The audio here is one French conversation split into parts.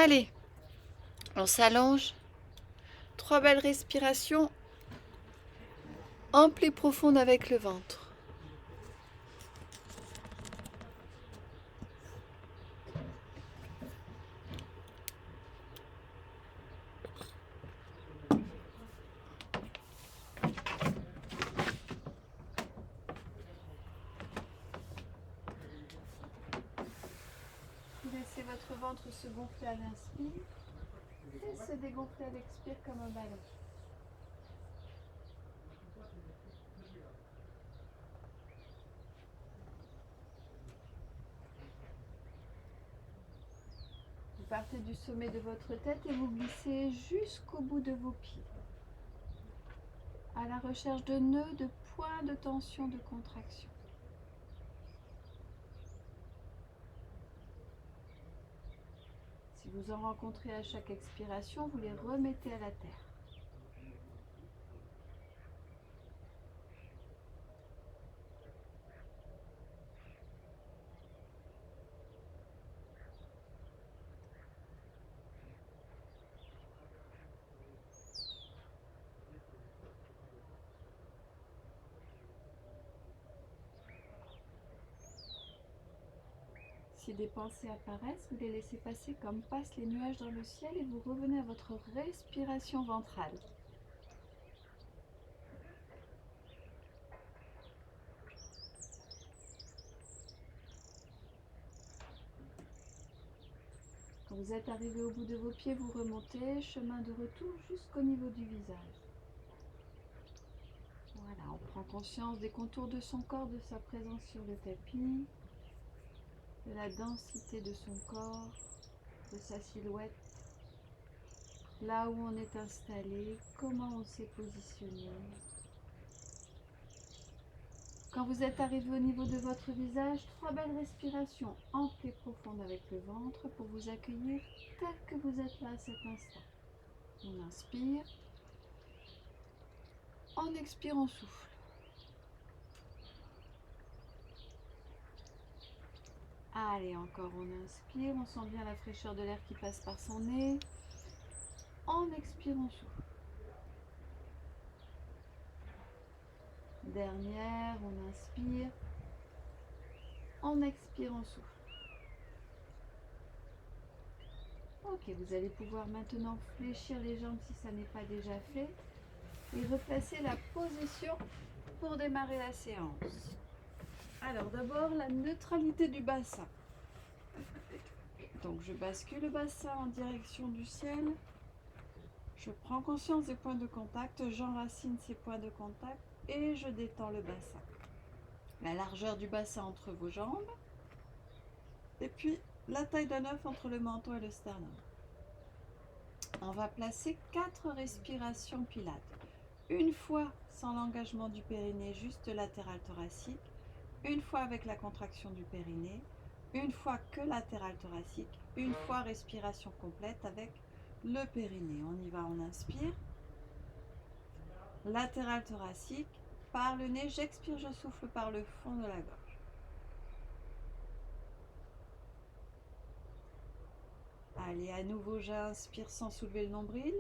Allez, on s'allonge. 3 belles respirations amples et profondes avec le ventre. Laissez votre ventre se gonfler à l'inspire et se dégonfler à l'expire comme un ballon. Vous partez du sommet de votre tête et vous glissez jusqu'au bout de vos pieds, à la recherche de nœuds, de points de tension, de contraction. Si vous en rencontrez à chaque expiration, vous les remettez à la terre. Si des pensées apparaissent, vous les laissez passer comme passent les nuages dans le ciel et vous revenez à votre respiration ventrale. Quand vous êtes arrivé au bout de vos pieds, vous remontez, chemin de retour jusqu'au niveau du visage. Voilà, on prend conscience des contours de son corps, de sa présence sur le tapis, de la densité de son corps, de sa silhouette, là où on est installé, comment on s'est positionné. Quand vous êtes arrivé au niveau de votre visage, 3 belles respirations amples et profondes avec le ventre pour vous accueillir tel que vous êtes là à cet instant. On inspire, on expire, on souffle. Allez, encore on inspire, on sent bien la fraîcheur de l'air qui passe par son nez. On expire, on souffle. Dernière, on inspire, on expire, on souffle. Ok, vous allez pouvoir maintenant fléchir les jambes si ça n'est pas déjà fait et replacer la position pour démarrer la séance. Alors d'abord la neutralité du bassin. Donc je bascule le bassin en direction du ciel. Je prends conscience des points de contact, j'enracine ces points de contact et je détends le bassin. La largeur du bassin entre vos jambes et puis la taille d'un œuf entre le menton et le sternum. On va placer 4 respirations pilates. Une fois sans l'engagement du périnée, juste latéral thoracique. Une fois avec la contraction du périnée. Une fois que latéral thoracique. Une fois respiration complète avec le périnée. On y va, on inspire. Latéral thoracique. Par le nez, j'expire, je souffle par le fond de la gorge. Allez, à nouveau, j'inspire sans soulever le nombril.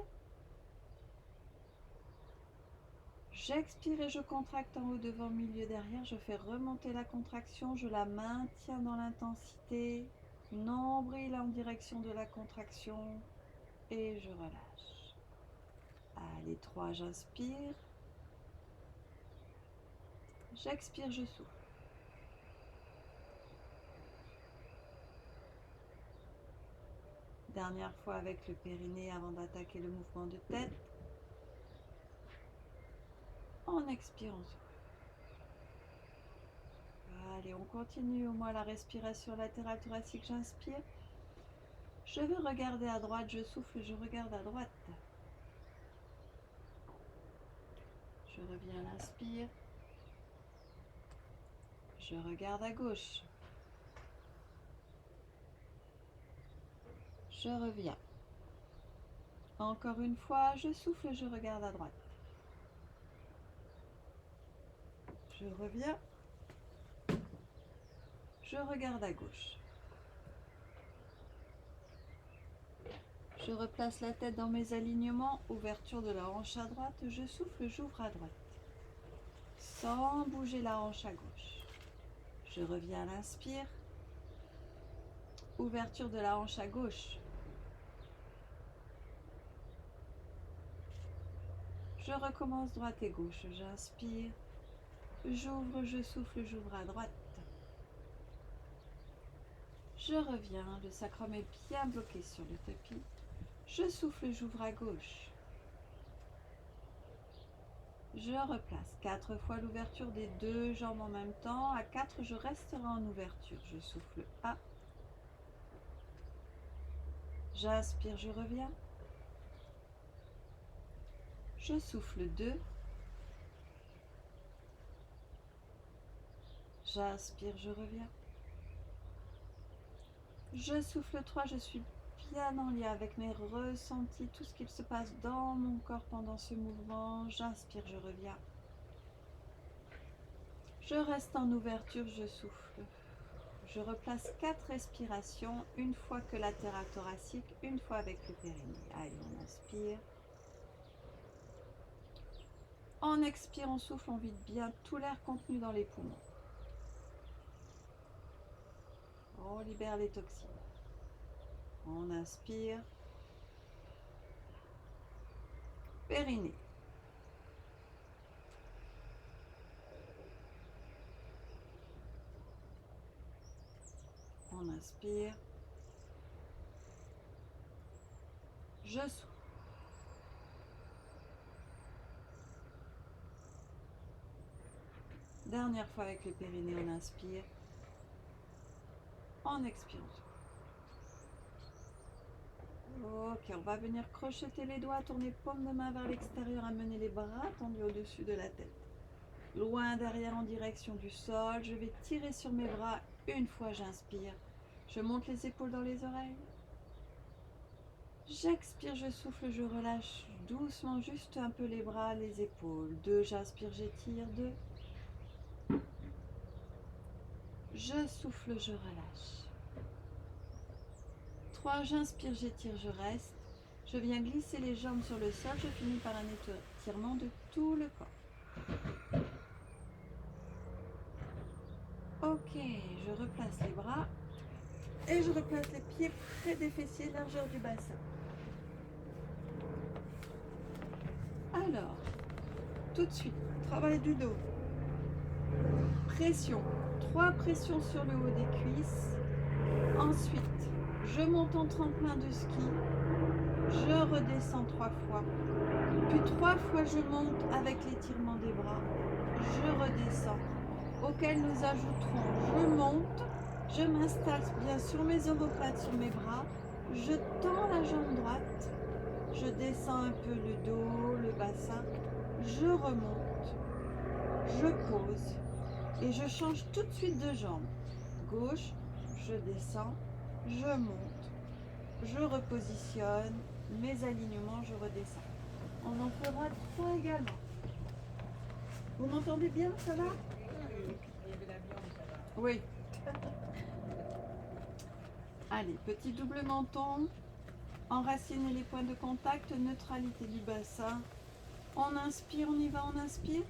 J'expire et je contracte en haut, devant, milieu, derrière. Je fais remonter la contraction, je la maintiens dans l'intensité. Nombril en direction de la contraction et je relâche. Allez, 3, j'inspire. J'expire, je souffle. Dernière fois avec le périnée avant d'attaquer le mouvement de tête. On expire, on souffle. Allez, on continue au moins la respiration latérale thoracique. J'inspire. Je veux regarder à droite, je souffle, je regarde à droite. Je reviens à l'inspire. Je regarde à gauche. Je reviens. Encore une fois, je souffle, je regarde à droite. Je reviens. Je regarde à gauche. Je replace la tête dans mes alignements, ouverture de la hanche à droite, je souffle, j'ouvre à droite. Sans bouger la hanche à gauche. Je reviens à l'inspire. Ouverture de la hanche à gauche. Je recommence droite et gauche. J'inspire. J'ouvre, je souffle, j'ouvre à droite. Je reviens, le sacrum est bien bloqué sur le tapis. Je souffle, j'ouvre à gauche. Je replace 4 fois l'ouverture des 2 jambes en même temps. À 4, je resterai en ouverture. Je souffle A. J'inspire, je reviens. Je souffle 2. J'inspire, je reviens. Je souffle 3, je suis bien en lien avec mes ressentis, tout ce qu'il se passe dans mon corps pendant ce mouvement. J'inspire, je reviens. Je reste en ouverture, je souffle. Je replace 4 respirations, une fois que latéral thoracique, une fois avec le périnée. Allez, on inspire. En expire, on souffle, on vide bien tout l'air contenu dans les poumons. On libère les toxines. On inspire. Périnée. On inspire. Je souffle. Dernière fois avec le périnée, on inspire. On expire. Ok, on va venir crocheter les doigts, tourner paume de main vers l'extérieur, amener les bras tendus au-dessus de la tête. Loin derrière en direction du sol, je vais tirer sur mes bras une fois j'inspire. Je monte les épaules dans les oreilles. J'expire, je souffle, je relâche doucement juste un peu les bras, les épaules. 2, j'inspire, j'étire. 2. Je souffle, je relâche. 3, j'inspire, j'étire, je reste. Je viens glisser les jambes sur le sol, je finis par un étirement de tout le corps. Ok, je replace les bras et je replace les pieds près des fessiers, largeur du bassin. Alors, tout de suite, travail du dos. Pression, 3 pressions sur le haut des cuisses. Ensuite, je monte en tremplin de ski. Je redescends 3 fois. Puis 3 fois, je monte avec l'étirement des bras. Je redescends. Auquel nous ajouterons, je monte. Je m'installe bien sur mes omoplates, sur mes bras. Je tends la jambe droite. Je descends un peu le dos, le bassin. Je remonte. Je pose. Et je change tout de suite de jambe. Gauche, je descends. Je monte. Je repositionne. Mes alignements, je redescends. On en fera 3 également. Vous m'entendez bien, ça va? Oui. Allez, petit double menton. Enracinez les points de contact, neutralité du bassin. On inspire, on y va, on inspire.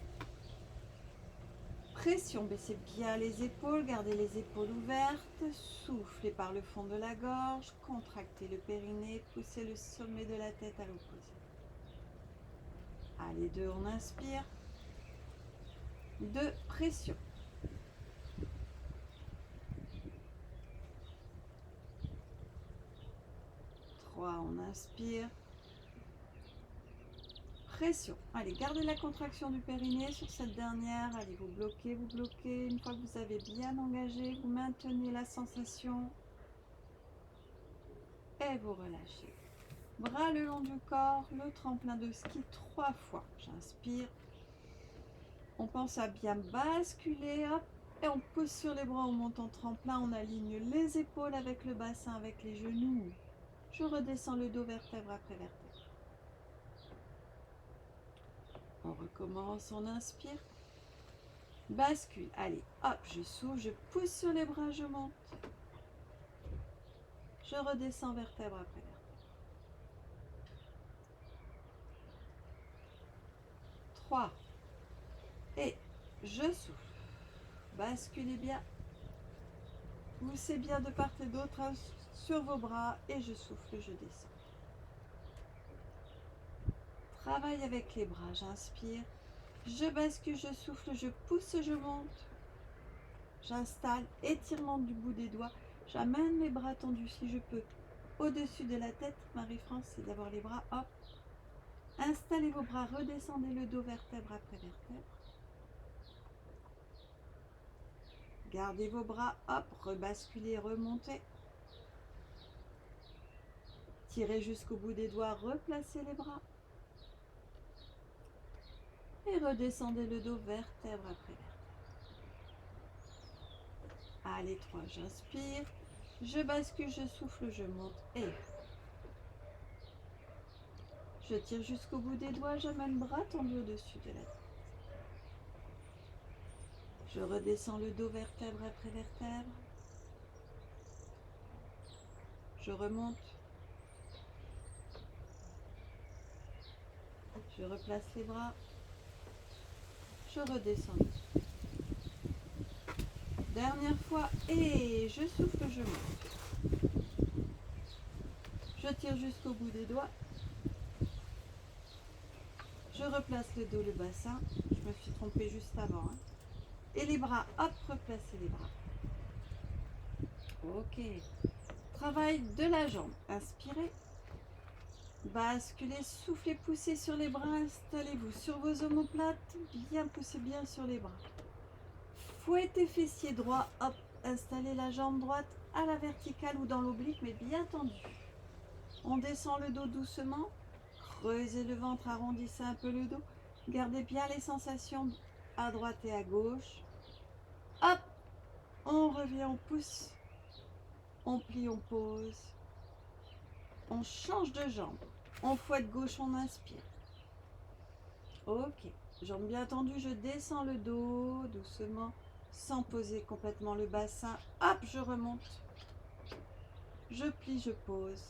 Pression, baissez bien les épaules, gardez les épaules ouvertes. Soufflez par le fond de la gorge, contractez le périnée, poussez le sommet de la tête à l'opposé. Allez, 2, on inspire. 2, pression. 3, on inspire. Pression. Allez, gardez la contraction du périnée sur cette dernière. Allez, vous bloquez, vous bloquez. Une fois que vous avez bien engagé, vous maintenez la sensation. Et vous relâchez. Bras le long du corps, le tremplin de ski 3 fois. J'inspire. On pense à bien basculer. Hop, et on pousse sur les bras, on monte en tremplin. On aligne les épaules avec le bassin, avec les genoux. Je redescends le dos vertèbre après vertèbre. On recommence, on inspire. Bascule, allez, hop, je souffle, je pousse sur les bras, je monte. Je redescends vertèbre après vertèbre. 3. Et je souffle. Basculez bien. Poussez bien de part et d'autre sur vos bras et je souffle, je descends. Travaille avec les bras, j'inspire. Je bascule, je souffle, je pousse, je monte. J'installe, étirement du bout des doigts. J'amène les bras tendus si je peux. Au-dessus de la tête, Marie-France, c'est d'avoir les bras, hop. Installez vos bras, redescendez le dos vertèbre après vertèbre. Gardez vos bras, hop, rebasculez, remontez. Tirez jusqu'au bout des doigts, replacez les bras. Et redescendez le dos vertèbre après vertèbre. Allez, 3, j'inspire. Je bascule, je souffle, je monte et je tire jusqu'au bout des doigts, j'amène bras tendu au-dessus de la tête. Je redescends le dos vertèbre après vertèbre. Je remonte. Je replace les bras. Je redescends. Dernière fois et je souffle, je monte. Je tire jusqu'au bout des doigts. Je replace le dos, le bassin. Je me suis trompée juste avant. Et les bras, hop, replacez les bras. Ok. Travail de la jambe. Inspirez. Basculez, soufflez, poussez sur les bras. Installez-vous sur vos omoplates. Bien, poussez bien sur les bras. Fouettez fessier droit. Hop, installez la jambe droite à la verticale ou dans l'oblique, mais bien tendue. On descend le dos doucement. Creusez le ventre, arrondissez un peu le dos. Gardez bien les sensations à droite et à gauche. Hop, on revient, on pousse. On plie, on pose. On change de jambe. On fouette gauche, on inspire. Ok, jambes bien tendues, je descends le dos doucement, sans poser complètement le bassin. Hop, je remonte. Je plie, je pose.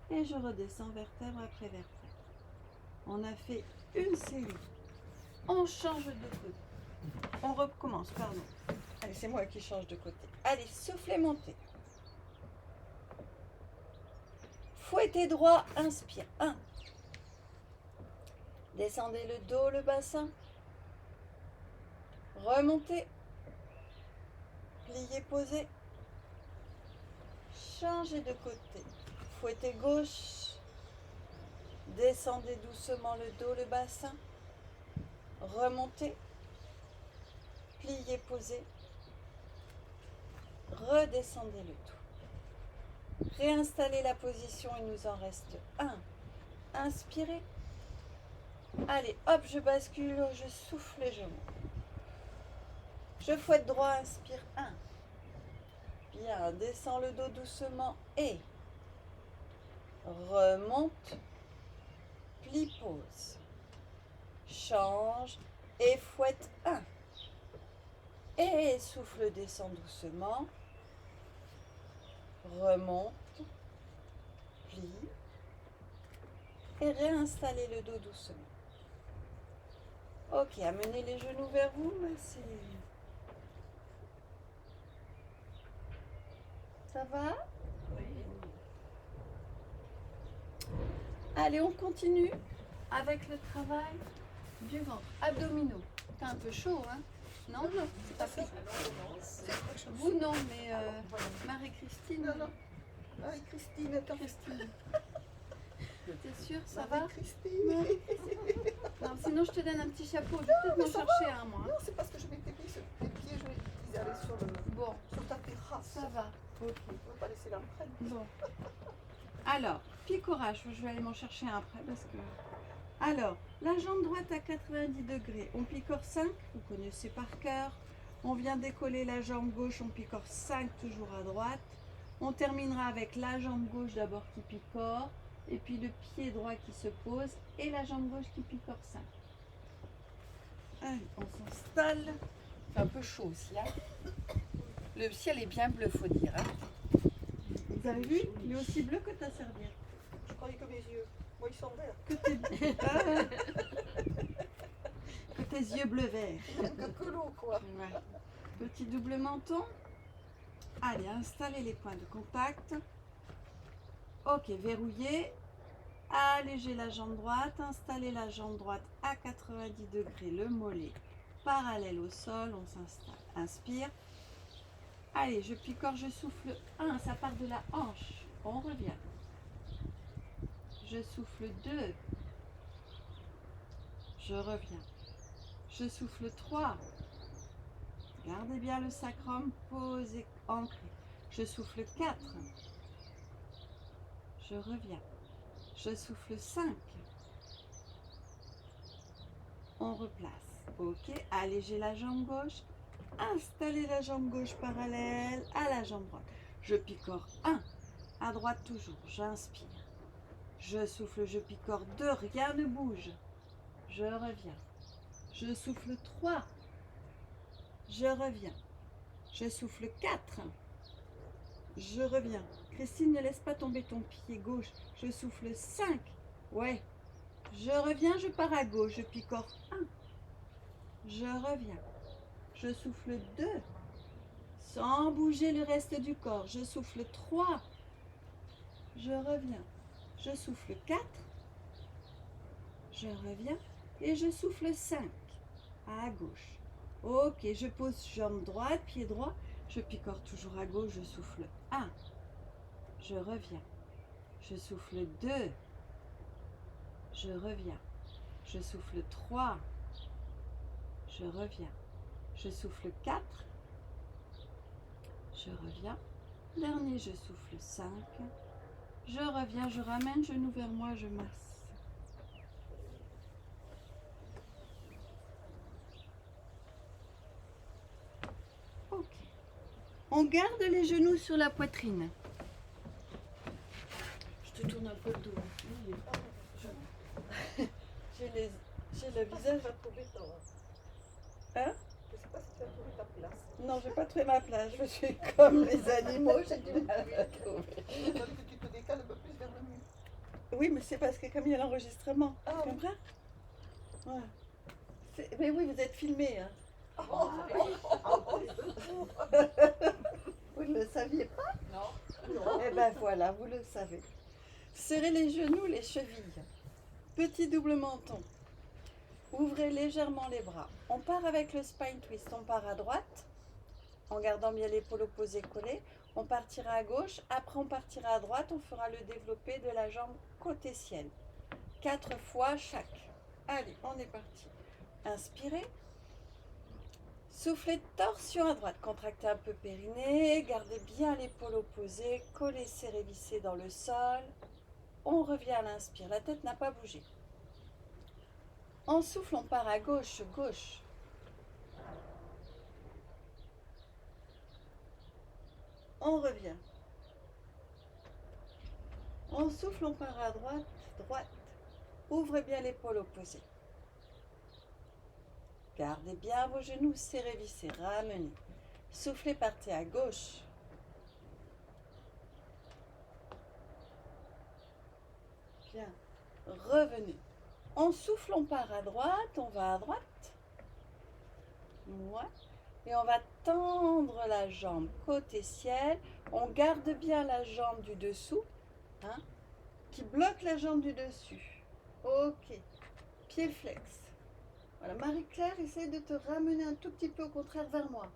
Et je redescends vertèbre après vertèbre. On a fait une série. On change de côté. On recommence, pardon. Allez, c'est moi qui change de côté. Allez, soufflez, montez. Fouettez droit, inspire. 1. Descendez le dos, le bassin. Remontez. Pliez, posez. Changez de côté. Fouettez gauche. Descendez doucement le dos, le bassin. Remontez. Pliez, posez. Redescendez le tout. Réinstallez la position, il nous en reste 1. Inspirez. Allez, hop, je bascule, je souffle et je monte. Je fouette droit, inspire 1. Bien, descends le dos doucement et remonte, plie, pose. Change et fouette 1. Et souffle, descend doucement. Remonte, plie. Et réinstallez le dos doucement. Ok, amenez les genoux vers vous, massez. Ça va? Oui. Allez, on continue avec le travail du ventre. Abdominaux. T'as un peu chaud, hein? Non, non, c'est pas fait. Vous, non, mais Marie-Christine. Non, non. Marie-Christine, attends. Christine. T'es sûre, ça va? Marie-Christine. Non, sinon je te donne un petit chapeau. Je vais peut-être m'en chercher un, moi. Non, c'est parce que je m'étais mis sur tes pieds, je me disais aller sur ta terrasse. Ça va. Ok. On ne va pas laisser l'empreinte. Bon. Alors, picorage. Je vais aller m'en chercher un après parce que... Alors, la jambe droite à 90 degrés. On picore 5, vous connaissez par cœur. On vient décoller la jambe gauche, on picore 5 toujours à droite. On terminera avec la jambe gauche d'abord qui picore. Et puis le pied droit qui se pose et la jambe gauche qui picore 5. Allez, on s'installe. C'est un peu chaud aussi. Hein. Le ciel est bien bleu, faut dire. Hein. Vous avez vu? Il est aussi bleu que ta serviette. Je croyais que mes yeux. Moi, ils sont verts. Que tes yeux bleu vert. Que l'eau, quoi. Ouais. Petit double menton. Allez, installez les points de contact. Ok, verrouillez. Allégez la jambe droite. Installez la jambe droite à 90 degrés, le mollet parallèle au sol. On s'installe. Inspire. Allez, je picore, je souffle 1. Ça part de la hanche. On revient. Je souffle 2. Je reviens. Je souffle 3. Gardez bien le sacrum posé, ancré. Je souffle 4. Je reviens. Je souffle 5. On replace. Ok, allégez la jambe gauche. Installez la jambe gauche parallèle à la jambe droite. Je picore 1. À droite toujours. J'inspire. Je souffle, je picore 2. Rien ne bouge. Je reviens. Je souffle 3. Je reviens. Je souffle 4. Je reviens. Christine, ne laisse pas tomber ton pied gauche. Je souffle 5. Ouais. Je reviens, je pars à gauche. Je picore 1. Je reviens. Je souffle 2. Sans bouger le reste du corps. Je souffle 3. Je reviens. Je souffle 4. Je reviens. Et je souffle 5. À gauche. Ok, je pose jambe droite, pied droit. Je picore toujours à gauche. Je souffle 1. Je reviens. Je souffle 2. Je reviens. Je souffle 3. Je reviens. Je souffle 4. Je reviens. Dernier, je souffle 5. Je reviens, je ramène genou vers moi, je masse. Ok. On garde les genoux sur la poitrine. Je te tourne un peu le dos. J'ai le visage. Pas trouvé ton. Hein? Je sais pas si tu as trouvé ta place. Non, j'ai pas trouvé ma place. Je suis comme les animaux, j'ai du mal à la trouver. Il faut que tu te décales un peu plus vers le mur. Oui, mais c'est parce que comme il y a l'enregistrement. Ah Tu oui. comprends? Ouais. Mais oui, vous êtes filmé. Hein. Oh, Vous ne le saviez pas? non. Eh ben voilà, vous le savez. Serrez les genoux, les chevilles. Petit double menton. Ouvrez légèrement les bras. On part avec le spine twist. On part à droite, en gardant bien l'épaule opposée collée. On partira à gauche. Après, on partira à droite. On fera le développé de la jambe côté ciel. 4 fois chaque. Allez, on est parti. Inspirez. Soufflez torsion à droite. Contractez un peu périnée. Gardez bien l'épaule opposée. Collez, serrez, vissez dans le sol. On revient à l'inspire. La tête n'a pas bougé. En souffle, on part à gauche, gauche. On revient. En souffle, on part à droite, droite. Ouvrez bien l'épaule opposée. Gardez bien vos genoux, serrez, vissez, ramenez. Soufflez, partez à gauche. Bien. Revenez. En souffle, on part à droite, on va à droite. Ouais. Et on va tendre la jambe côté ciel. On garde bien la jambe du dessous, hein, qui bloque la jambe du dessus. Ok. Pied flex. Voilà. Marie-Claire, essaye de te ramener un tout petit peu au contraire vers moi.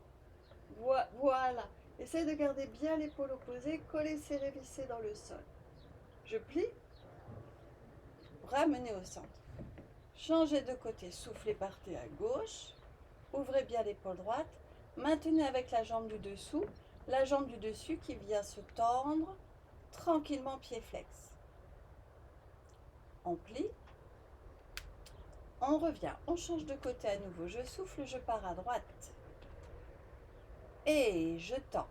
Voilà. Essaye de garder bien l'épaule opposée, coller, serrer, visser dans le sol. Je plie. Ramenez au centre. Changez de côté. Soufflez, partez à gauche. Ouvrez bien l'épaule droite. Maintenez avec la jambe du dessous. La jambe du dessus qui vient se tendre. Tranquillement, pied flex. On plie. On revient. On change de côté à nouveau. Je souffle, je pars à droite. Et je tends.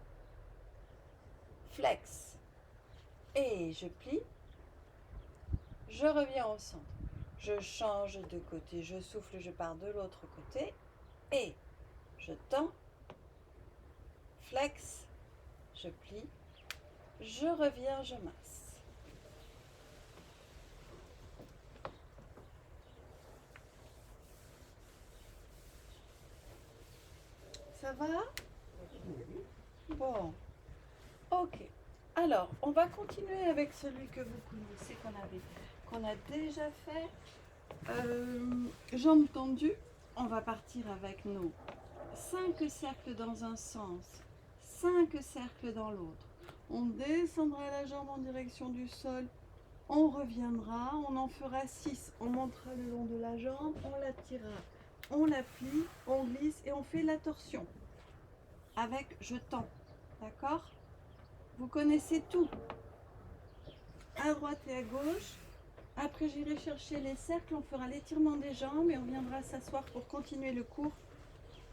Flex. Et je plie. Je reviens au centre. Je change de côté. Je souffle, je pars de l'autre côté. Et je tends. Flex. Je plie. Je reviens, je masse. va? Bon, ok. Alors, on va continuer avec celui que vous connaissez, qu'on a déjà fait. Jambes tendues. On va partir avec nos 5 cercles dans un sens, 5 cercles dans l'autre. On descendra la jambe en direction du sol. On reviendra, on en fera 6. On montera le long de la jambe, on la tirera, on la plie, on glisse et on fait la torsion avec je tends. D'accord? Vous connaissez tout. À droite et à gauche. Après, j'irai chercher les cercles, on fera l'étirement des jambes et on viendra s'asseoir pour continuer le cours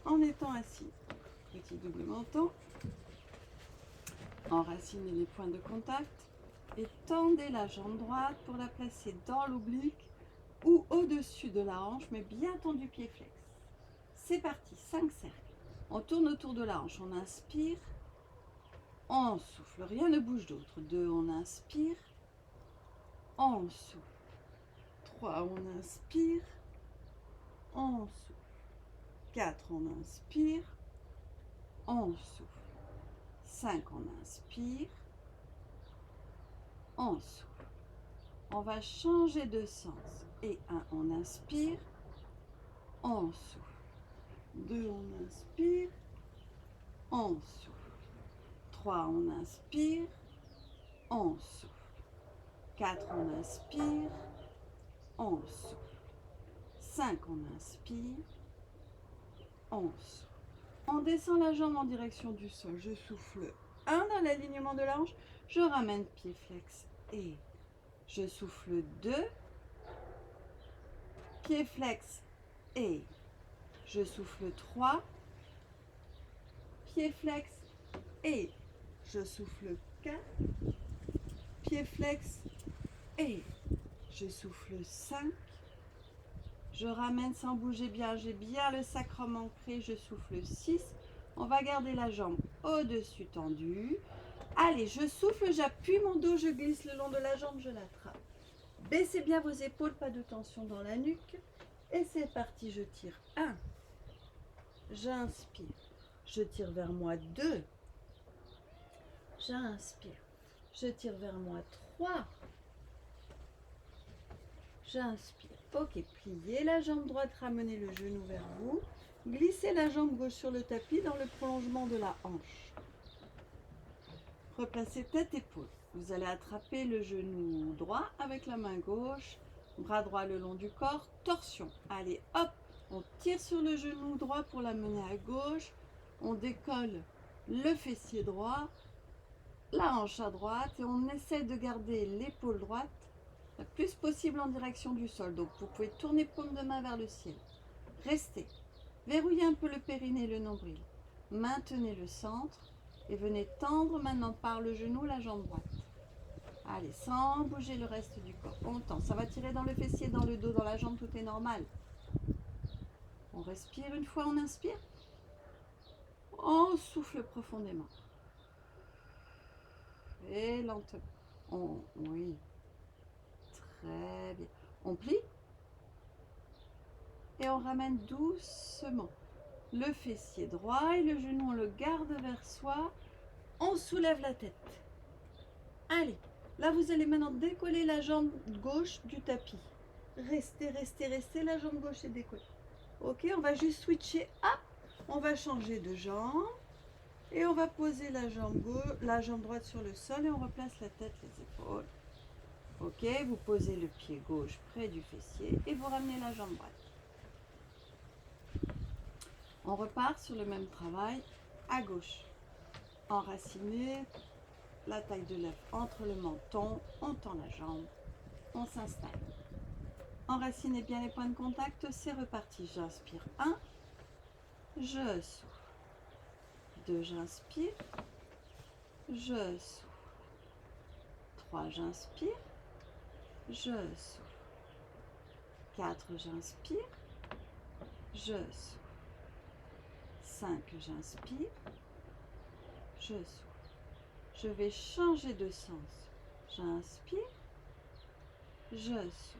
en étant assis. Petit double menton. Enracinez les points de contact et tendez la jambe droite pour la placer dans l'oblique ou au-dessus de la hanche, mais bien tendu pied flex. C'est parti, 5 cercles. On tourne autour de la hanche, on inspire, on souffle, rien ne bouge d'autre. 2, on inspire, on souffle. 3, on inspire, on souffle. 4, on inspire, on souffle. 5, on inspire, on souffle. On va changer de sens. Et 1, on inspire, on souffle. 2, on inspire, on souffle. 3, on inspire, on souffle. 4, on inspire, on souffle. 5, on inspire, on souffle. On descend la jambe en direction du sol. Je souffle 1 dans l'alignement de la hanche. Je ramène pied flex et je souffle 2. Pied flex et je souffle 3. Pied flex et je souffle 4. Pied flex et je souffle 5. Je ramène sans bouger bien, j'ai bien le sacrum ancré, je souffle 6. On va garder la jambe au-dessus tendue. Allez, je souffle, j'appuie mon dos, je glisse le long de la jambe, je l'attrape. Baissez bien vos épaules, pas de tension dans la nuque. Et c'est parti, je tire 1. J'inspire, je tire vers moi 2. J'inspire, je tire vers moi 3. J'inspire. Ok, pliez la jambe droite, ramenez le genou vers vous. Glissez la jambe gauche sur le tapis dans le prolongement de la hanche. Replacez tête, épaule. Vous allez attraper le genou droit avec la main gauche. Bras droit le long du corps. Torsion. Allez, hop, on tire sur le genou droit pour l'amener à gauche. On décolle le fessier droit, la hanche à droite et on essaie de garder l'épaule droite le plus possible en direction du sol. Donc vous pouvez tourner paume de main vers le ciel. Restez. Verrouillez un peu le périnée et le nombril. Maintenez le centre et venez tendre maintenant par le genou la jambe droite. Allez, sans bouger le reste du corps. On tend. Ça va tirer dans le fessier, dans le dos, dans la jambe, tout est normal. On respire une fois, on inspire. On souffle profondément. Et lentement. Oui. Très bien. On plie et on ramène doucement le fessier droit et le genou, on le garde vers soi. On soulève la tête. Allez, là vous allez maintenant décoller la jambe gauche du tapis. Restez, restez, restez, la jambe gauche est décollée. Ok, on va juste switcher. Ah, on va changer de jambe et on va poser la jambe droite sur le sol et on replace la tête, les épaules. Ok, vous posez le pied gauche près du fessier et vous ramenez la jambe droite. On repart sur le même travail à gauche. Enracinez la taille de l'œuf entre le menton, on tend la jambe, on s'installe. Enracinez bien les points de contact, c'est reparti. J'inspire 1, je souffle. 2, j'inspire, je souffle. 3, j'inspire, je souffle. 4, j'inspire, je souffle. 5, j'inspire, je souffle. Je vais changer de sens. J'inspire, je souffle.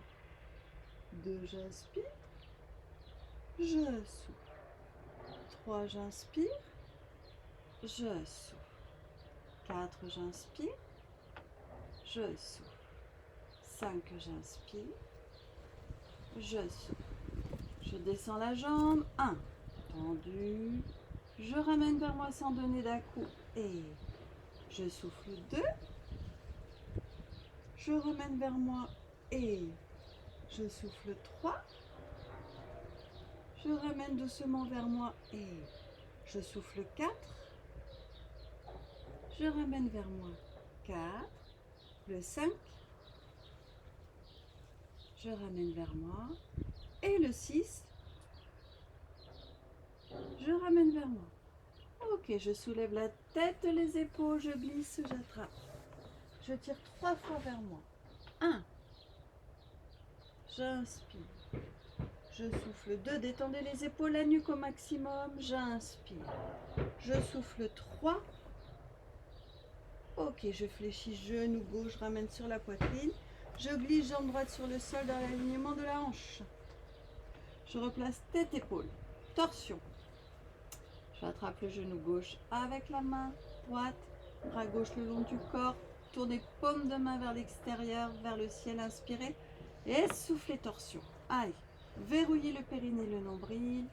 2, j'inspire, je souffle. 3, j'inspire, je souffle. 4, j'inspire, je souffle. 5, j'inspire, je souffle. Je descends la jambe, 1, tendu, je ramène vers moi sans donner d'un coup et je souffle 2, je ramène vers moi et je souffle 3, je ramène doucement vers moi et je souffle 4, je ramène vers moi 4, le 5, je ramène vers moi et le 6, je ramène vers moi. Ok, je soulève la tête, les épaules, je glisse, j'attrape. Je tire 3 fois vers moi. 1, j'inspire. Je souffle 2, détendez les épaules, la nuque au maximum, j'inspire. Je souffle 3. Ok, je fléchis genou gauche, ramène sur la poitrine. Je glisse jambe droite sur le sol dans l'alignement de la hanche. Je replace tête-épaule, torsion. J'attrape le genou gauche avec la main droite, bras gauche le long du corps. Tournez paume de main vers l'extérieur, vers le ciel, inspirez. Et soufflez torsion. Allez, verrouillez le périnée, le nombril.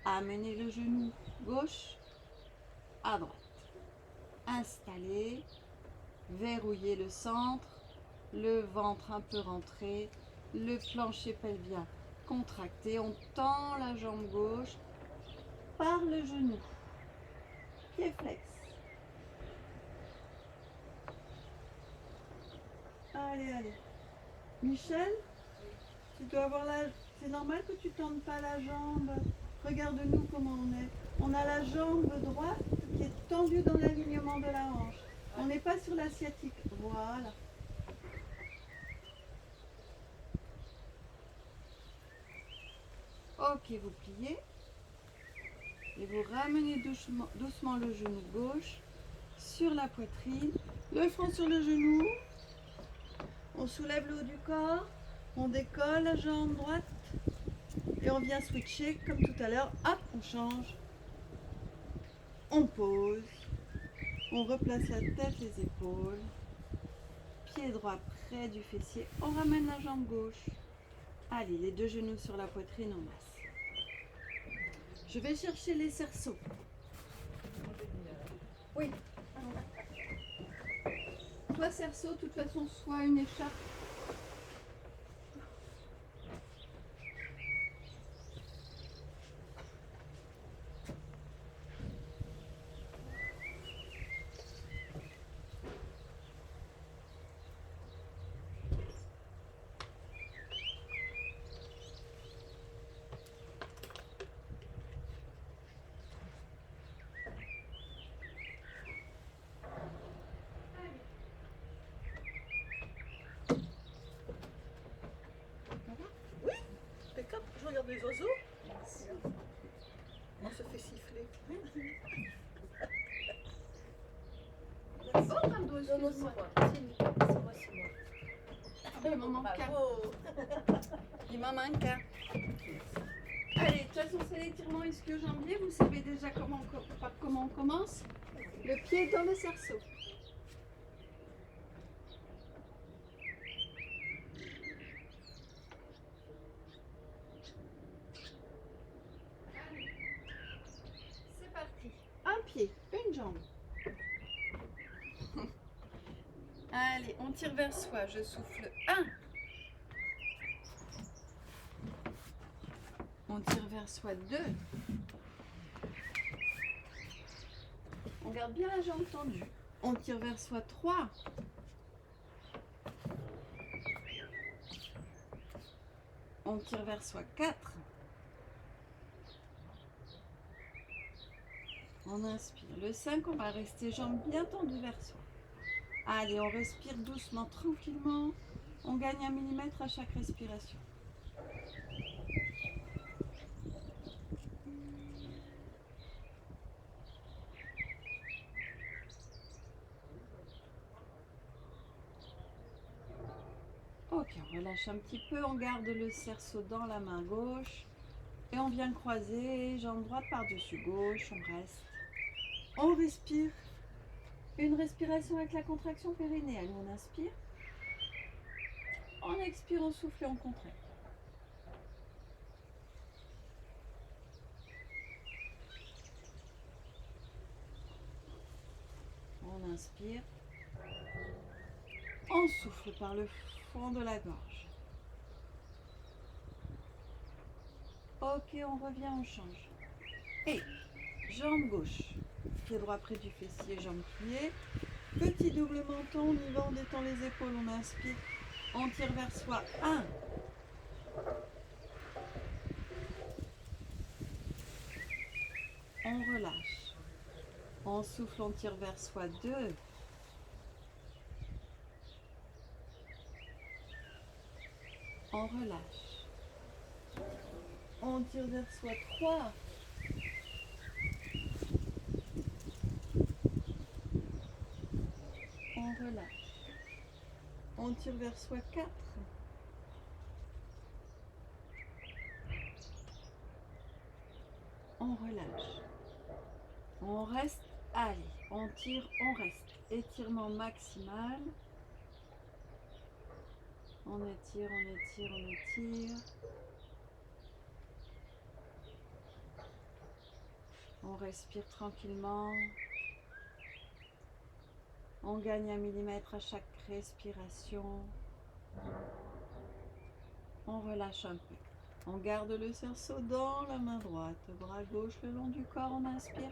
Amenez le genou gauche à droite. Installez. Verrouillez le centre. Le ventre un peu rentré. Le plancher pelvien contracté. On tend la jambe gauche par le genou. Pied flex. Allez, allez. Michel, tu dois avoir la... C'est normal que tu ne tendes pas la jambe. Regarde-nous comment on est. On a la jambe droite qui est tendue dans l'alignement de la hanche. On n'est pas sur la sciatique. Voilà. Ok, vous pliez. Et vous ramenez doucement, doucement le genou gauche sur la poitrine. Le front sur le genou. On soulève le haut du corps. On décolle la jambe droite. Et on vient switcher comme tout à l'heure. Hop, on change. On pose. On replace la tête, les épaules. Pied droit près du fessier. On ramène la jambe gauche. Allez, les deux genoux sur la poitrine en masse. Je vais chercher les cerceaux. Oui. Toi, cerceau, de toute façon, soit une écharpe. Je regarde les oiseaux. On se fait siffler. Oh, pardon, Non, excuse-moi. c'est moi. Il m'en manque un. Bravo. Il m'en manque un. Allez, de toute façon, c'est l'étirement ischio-jambier. Vous savez déjà par comment on commence. Le pied dans le cerceau. C'est parti. Un pied, une jambe. Allez, on tire vers soi. Je souffle 1. On tire vers soi 2. On garde bien la jambe tendue. On tire vers soi 3. On tire vers soi 4. On inspire. Le 5, on va rester jambes bien tendues vers soi. Allez, on respire doucement, tranquillement. On gagne 1 millimètre à chaque respiration. Ok, on relâche un petit peu, on garde le cerceau dans la main gauche et on vient croiser, jambe droite par-dessus gauche, on reste. On respire. Une respiration avec la contraction périnéale. On inspire. On expire, on souffle et on contracte. On inspire. On souffle par le fond de la gorge. Ok, on revient, on change. Et jambe gauche. Pied droit près du fessier, jambe pliée. Petit double menton, on y va, on détend les épaules, on inspire. On tire vers soi. 1. On relâche. On souffle, on tire vers soi. 2. On relâche. On tire vers soi. 3. On relâche. On tire vers soi. 4. On relâche. On reste. Allez, on tire, on reste. Étirement maximal. On étire, on étire, on étire. On respire tranquillement. On gagne 1 millimètre à chaque respiration. On relâche un peu. On garde le cerceau dans la main droite. Bras gauche le long du corps, on inspire.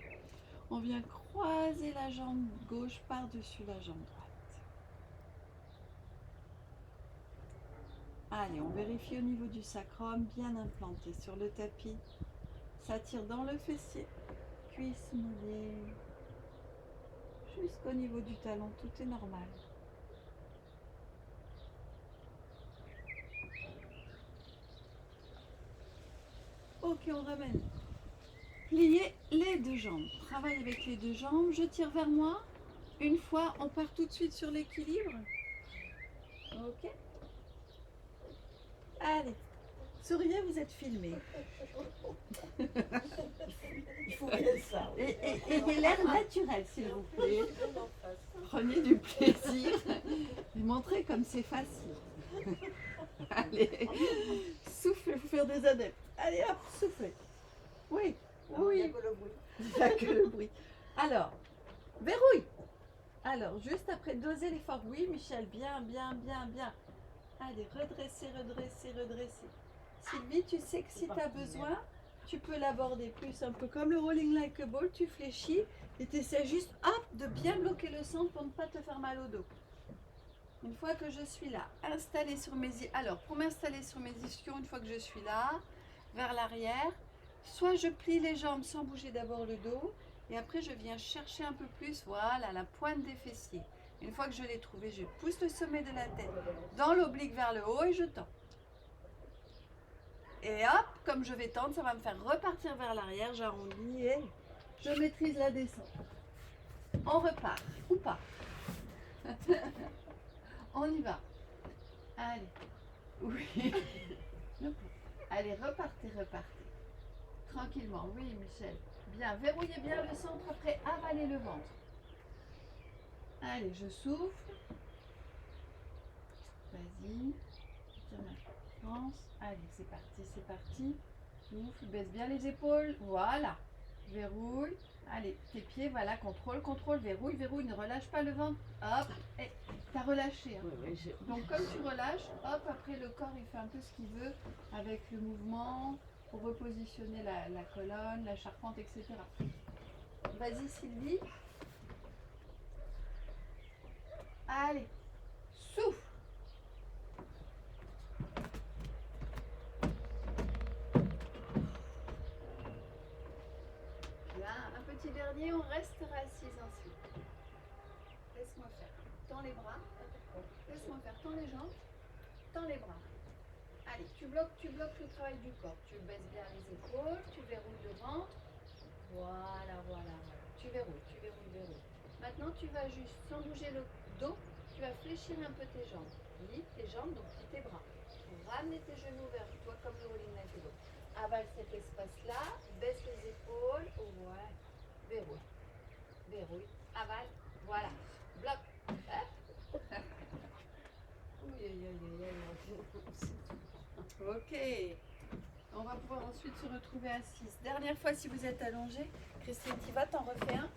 On vient croiser la jambe gauche par-dessus la jambe droite. Allez, on vérifie au niveau du sacrum, bien implanté sur le tapis. Ça tire dans le fessier. Cuisse mouillée. Jusqu'au niveau du talon, tout est normal. Ok, on ramène. Pliez les deux jambes. Travaille avec les deux jambes. Je tire vers moi. Une fois, on part tout de suite sur l'équilibre. Ok. Allez. Souriez, vous êtes filmé. Il faut bien ça. Et ayez l'air naturel, s'il vous plaît. Prenez du plaisir. Et montrez comme c'est facile. Allez. Soufflez, il faut faire des adeptes. Allez, hop, soufflez. Oui. Oui. Oui. Il n'y a que le bruit. Alors, verrouille. Alors, juste après, doser l'effort. Oui, Michel, bien, bien, bien, bien. Allez, redresser, redresser, redresser. Sylvie, tu sais que si tu as besoin, tu peux l'aborder plus un peu comme le rolling like a ball. Tu fléchis et tu essaies juste, hop, de bien bloquer le centre pour ne pas te faire mal au dos. Une fois que je suis là, installée sur mes ischions. Alors, pour m'installer sur mes ischions, une fois que je suis là, vers l'arrière, soit je plie les jambes sans bouger d'abord le dos, et après je viens chercher un peu plus, voilà, la pointe des fessiers. Une fois que je l'ai trouvé, je pousse le sommet de la tête dans l'oblique vers le haut et je tends. Et hop, comme je vais tendre, ça va me faire repartir vers l'arrière, j'arrondis et je maîtrise la descente. On repart, ou pas. On y va. Allez. Oui. Allez, repartez, repartez. Tranquillement, oui Michel. Bien, verrouillez bien le centre, après avalez le ventre. Allez, je souffle. Vas-y. Tire ma confiance. Allez, c'est parti, c'est parti. Souffle, baisse bien les épaules. Voilà. Verrouille. Allez, tes pieds, voilà, contrôle, contrôle, verrouille, verrouille, ne relâche pas le ventre. Hop, et t'as relâché. Hein. Oui, Donc comme tu relâches, hop, après le corps il fait un peu ce qu'il veut avec le mouvement pour repositionner la colonne, la charpente, etc. Vas-y Sylvie. Allez, souffle. Bien, un petit dernier, on restera assise ensuite. Laisse-moi faire. Tends les bras. Laisse-moi faire. Tends les jambes. Tends les bras. Allez, tu bloques le travail du corps. Tu baisses bien les épaules, tu verrouilles le ventre. Voilà, voilà, voilà. Tu verrouilles, tu verrouilles, verrouilles. Maintenant, tu vas juste, sans bouger le dos, tu vas fléchir un peu tes jambes. Lis tes jambes, donc plie tes bras. Ramener tes genoux vers toi comme le rolling like a ball. Avale cet espace-là, baisse les épaules. Ouais, verrouille. verrouille, avale, voilà. Bloc. Hop. Oui, aïe, aïe, aïe, aïe. Ok. On va pouvoir ensuite se retrouver assise. Dernière fois, si vous êtes allongé, Christine, tu vas, t'en refais un.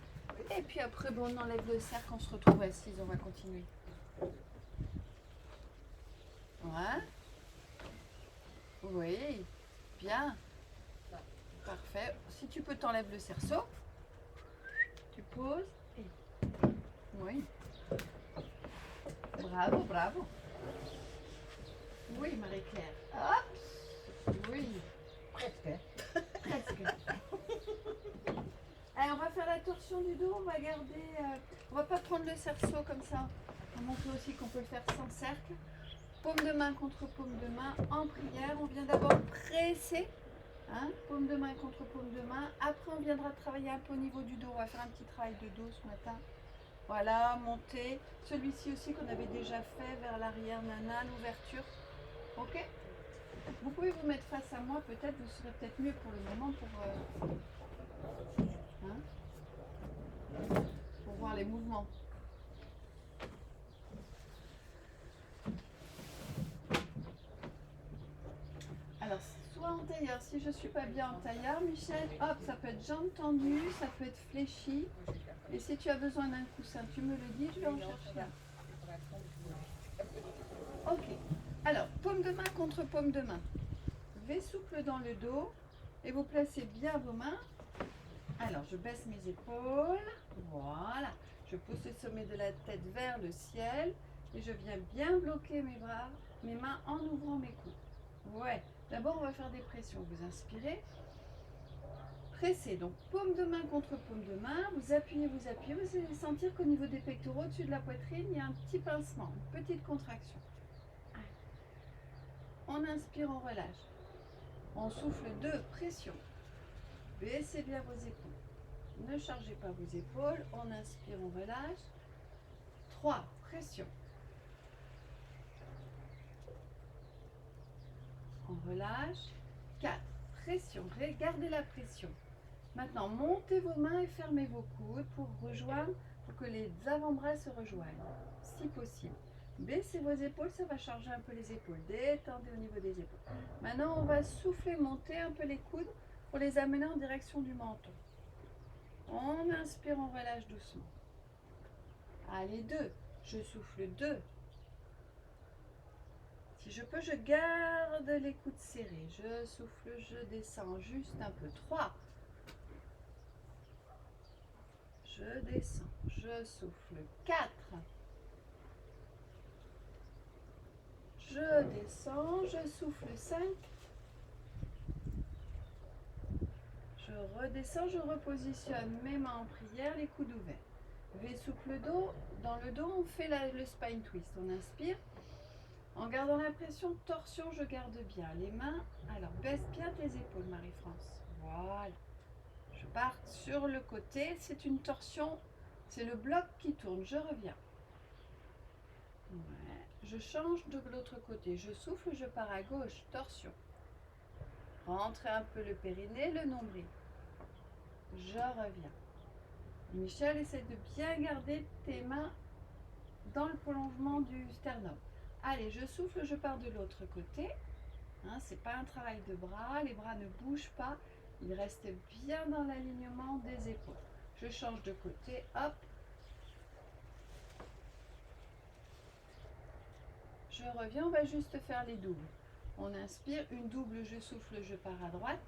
Et puis après, bon, on enlève le cercle, on se retrouve assise, on va continuer. Ouais. Oui. Bien. Parfait. Si tu peux, t'enlèves le cerceau. Tu poses. Et... Oui. Bravo, bravo. Oui, Marie-Claire. Hop. Oui. Presque. Presque. Allez, on va faire la torsion du dos. On va garder. On va pas prendre le cerceau comme ça. On va montrer aussi qu'on peut le faire sans cercle. Paume de main contre paume de main en prière. On vient d'abord presser. Hein, paume de main contre paume de main. Après, on viendra travailler un peu au niveau du dos. On va faire un petit travail de dos ce matin. Voilà, monter. Celui-ci aussi qu'on avait déjà fait vers l'arrière, nana, l'ouverture. Ok? Vous pouvez vous mettre face à moi, peut-être, vous serez peut-être mieux pour le moment pour voir les mouvements. Alors, soit en tailleur, si je ne suis pas bien en tailleur, Michel, hop, ça peut être jambes tendues, ça peut être fléchi. Et si tu as besoin d'un coussin, tu me le dis, je vais en chercher un. Ok. Alors, paume de main contre paume de main. V souple dans le dos et vous placez bien vos mains. Alors, je baisse mes épaules. Voilà. Je pousse le sommet de la tête vers le ciel et je viens bien bloquer mes bras, mes mains en ouvrant mes coudes. Ouais. D'abord, on va faire des pressions. Vous inspirez. Pressez. Donc, paume de main contre paume de main. Vous appuyez, vous appuyez. Vous allez sentir qu'au niveau des pectoraux, au-dessus de la poitrine, il y a un petit pincement, une petite contraction. On inspire, on relâche. On souffle 2, pression. Baissez bien vos épaules. Ne chargez pas vos épaules. On inspire, on relâche. 3, pression. On relâche. 4, pression. Gardez la pression. Maintenant, montez vos mains et fermez vos coudes pour que les avant-bras se rejoignent, si possible. Baissez vos épaules, ça va charger un peu les épaules. Détendez au niveau des épaules. Maintenant, on va souffler, monter un peu les coudes pour les amener en direction du menton. On inspire, on relâche doucement. Allez, 2. Je souffle 2. Si je peux, je garde les coudes serrés. Je souffle, je descends juste un peu. 3. Je descends, je souffle. 4. Je descends, je souffle. 5. Je redescends, je repositionne mes mains en prière, les coudes ouverts. V souple dos. Dans le dos, on fait le spine twist. On inspire. En gardant la pression, torsion, je garde bien les mains. Alors, baisse bien tes épaules, Marie-France. Voilà. Je pars sur le côté. C'est une torsion. C'est le bloc qui tourne. Je reviens. Ouais. Je change de l'autre côté. Je souffle, je pars à gauche. Torsion. Rentrez un peu le périnée, le nombril. Je reviens. Michel, essaie de bien garder tes mains dans le prolongement du sternum. Allez, je souffle, je pars de l'autre côté. Hein, c'est pas un travail de bras, les bras ne bougent pas, ils restent bien dans l'alignement des épaules. Je change de côté, hop. Je reviens, on va juste faire les doubles. On inspire, une double, je souffle, je pars à droite.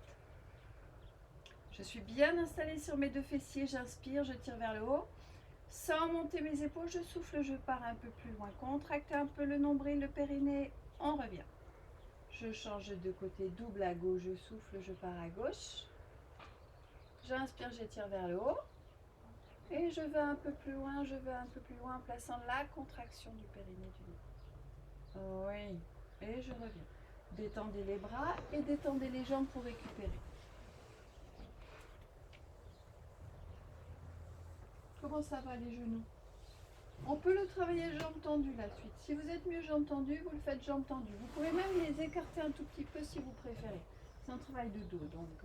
Je suis bien installée sur mes deux fessiers, j'inspire, je tire vers le haut. Sans monter mes épaules, je souffle, je pars un peu plus loin. Contractez un peu le nombril, le périnée, on revient. Je change de côté, double à gauche, je souffle, je pars à gauche. J'inspire, j'étire vers le haut. Et je vais un peu plus loin, en plaçant la contraction du périnée du dos. Oui, et je reviens. Détendez les bras et détendez les jambes pour récupérer. Comment ça va les genoux? On peut le travailler jambes tendues la suite. Si vous êtes mieux jambes tendues, vous le faites jambes tendues. Vous pouvez même les écarter un tout petit peu si vous préférez. C'est un travail de dos donc.